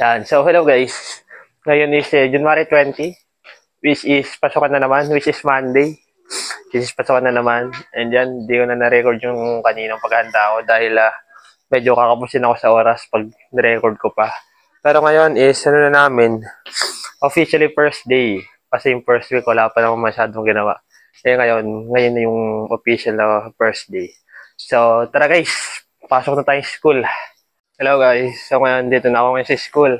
Yan. So, hello guys. Ngayon is January 20, which is pasukan na naman, which is Monday. Which is pasukan na naman. And yan, di ko na na-record yung kaninang paghahanda ko dahil medyo kakapusin ako sa oras pag na-record ko pa. Pero ngayon is, ano na namin, officially first day. Kasi yung first week, wala pa naman masyadong ginawa. Eh ngayon na yung official na first day. So, tara guys, pasok na tayo sa school. Hello guys, so ngayon dito na ako ngayon sa school.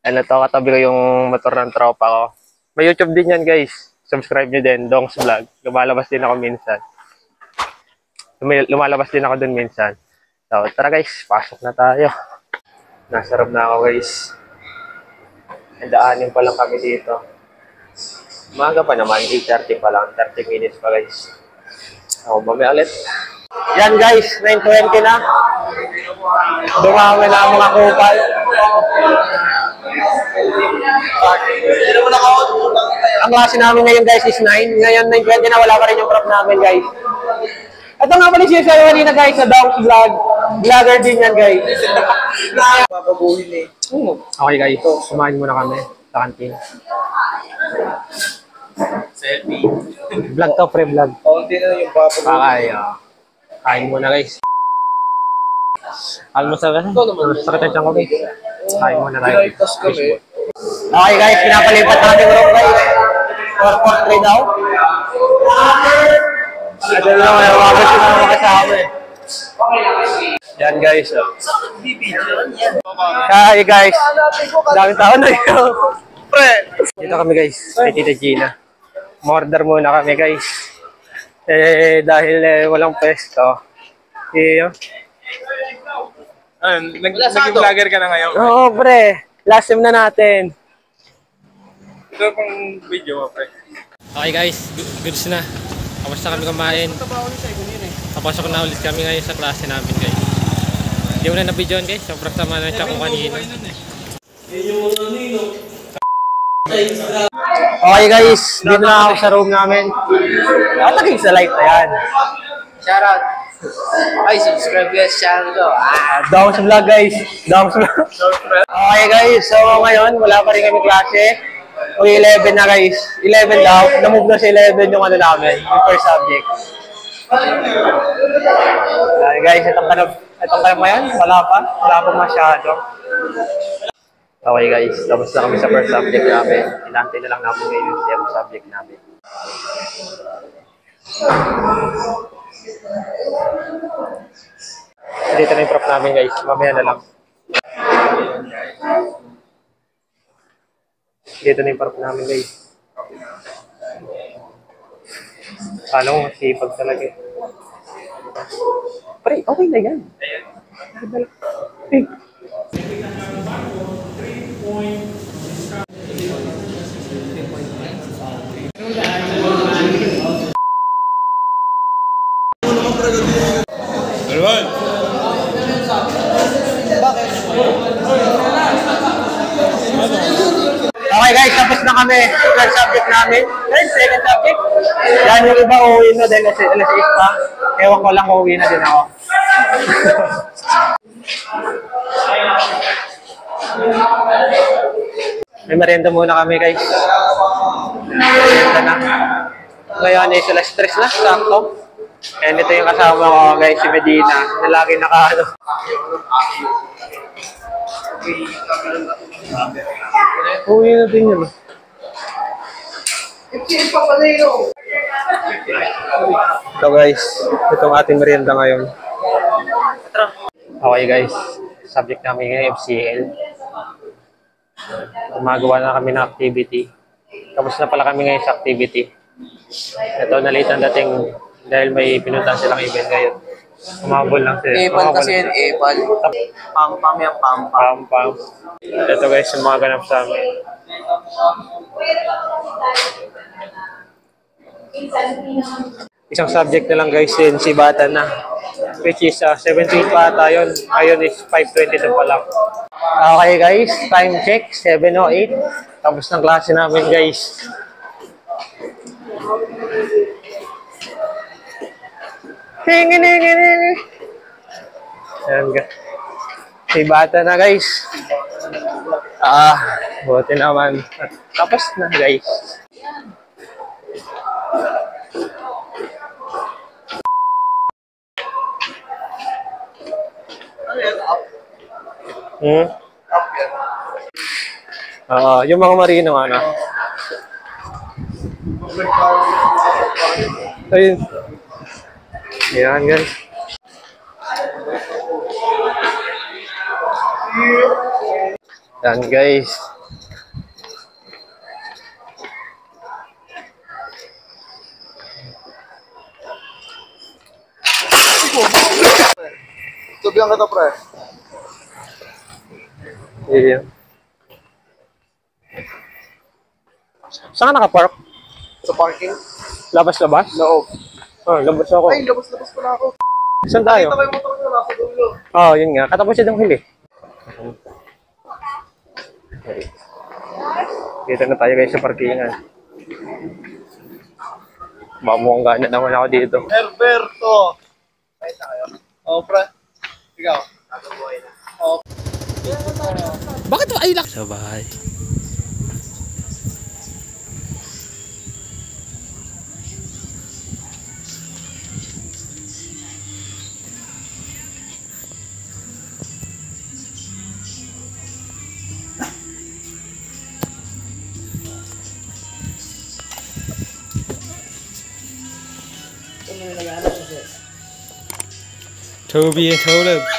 Ano to, katabi ko yung motor ng tropa ko. May YouTube din yan guys. Subscribe nyo din, Dong's Vlog. Lumalabas din ako minsan. Lumalabas din ako dun minsan. So tara guys, pasok na tayo. Nasa room na ako guys. Daanin pa lang kami dito. Umaga pa naman, 8:30 pa lang. 30 minutes pa guys. So mamaya ulit. Yan guys, 9:20 na. Dumami na ang mga kupal. Ang klase namin ngayon guys is 9. Ngayon 9:20 na, wala pa rin yung prop namin guys. Ito nga pala siya sa kanina guys, sa Dong's Vlog. Vlogger din yan guys. Papabuhin eh. Okay guys, kumain muna kami sa kantin. Selfie. Vlog to, pre-vlog. Kaunti na yung papabuhin. Kain muna guys. Almusal kasi. Sakit ang ko guys. Kain muna tayo. Okay guys, pinapalipat natin yung room guys. 443 daw. Ito lang, may wabas yung mga kasama eh. Yan guys. Hi guys. Daming tao na yun. Dito kami guys, kay Tita Gina. Order muna kami guys. Dahil walang pesto. Naging vlogger ka na ngayon? Oo, pre. Last time na natin. Ito pang video mo, pre. Okay guys, goods na. Tapos na kami kumain. Tapos na ulit kami ngayon sa klase namin guys. Hindi mo na na-videoan guys. Sobrang sama na siya kung kanina. Okay guys, dito na ako sa room namin. Naging sa live na yan. Shoutout. Ay, subscribe guys sa channel ko. Dong's Vlog guys. Dong's Vlog. Okay guys, so ngayon wala pa rin kami klase. Okay, 11 na guys. 11 daw. Na-move na sa 11 yung ano namin, yung first subject. Okay guys, itong kanab mo yan? Wala pa? Wala pa masyado. Okay guys, tapos na kami sa first subject namin. Inantay na lang namin ngayon yung second subject namin. Dito na yung prop namin guys, mamaya na lang. Dito na yung prop namin guys. Kala ko masipag talaga eh. Pre, okay na yan. Okay guys, tapos na kami. First subject namin. Then second subject. Yan yung iba uuwi na dahil alas 6 pa. Ewan ko lang uuwi na din ako. May merienda muna kami guys. Merienda na. Ngayon is alas 3 na, sakto. And ito yung kasama ko guys, si Medina, na lagi nakaano. Uwi na din yun. So guys, itong ating merienda ngayon. Okay guys, subject namin ngayon FCL. Gumagawa na kami ng activity. Tapos na pala kami ngayon sa activity. Ito, na-late ang dating dahil may pinuntahan silang event ngayon. Umabol lang sila. Epal kasi yun, epal. Pam-pam yan, pam-pam. Pam-pam. Ito guys, yung mga ganap sa amin. Isang subject na lang guys, yun, si Bata na. Which is 17 pa ata yun. Ngayon is 5:22 pa lang. Okay guys, time check, 7:08. Tapos ng klase namin guys. Ayan guys. Si Bata na guys. Buti naman. At tapos na, guys. Hmm? Yung mga marino, ano? Ayun. Yan, guys. Yan, guys. Tubihan ka to, pre. Yeah. Saan ka nakapark? Sa parking? Labas-labas? Loob. Labas ako. Ay, labas-labas pala ako. Saan tayo? Nakita ko yung motor ko nasa dulo. Yun nga. Katapos siya ng huli. Okay. Dito na tayo guys sa parkingan. Mamungga na naman ako dito. Herberto! Ay, na kayo. Oo, pre. Ikaw. Oo. Bakit ay lak sa bahay? Toby and Caleb.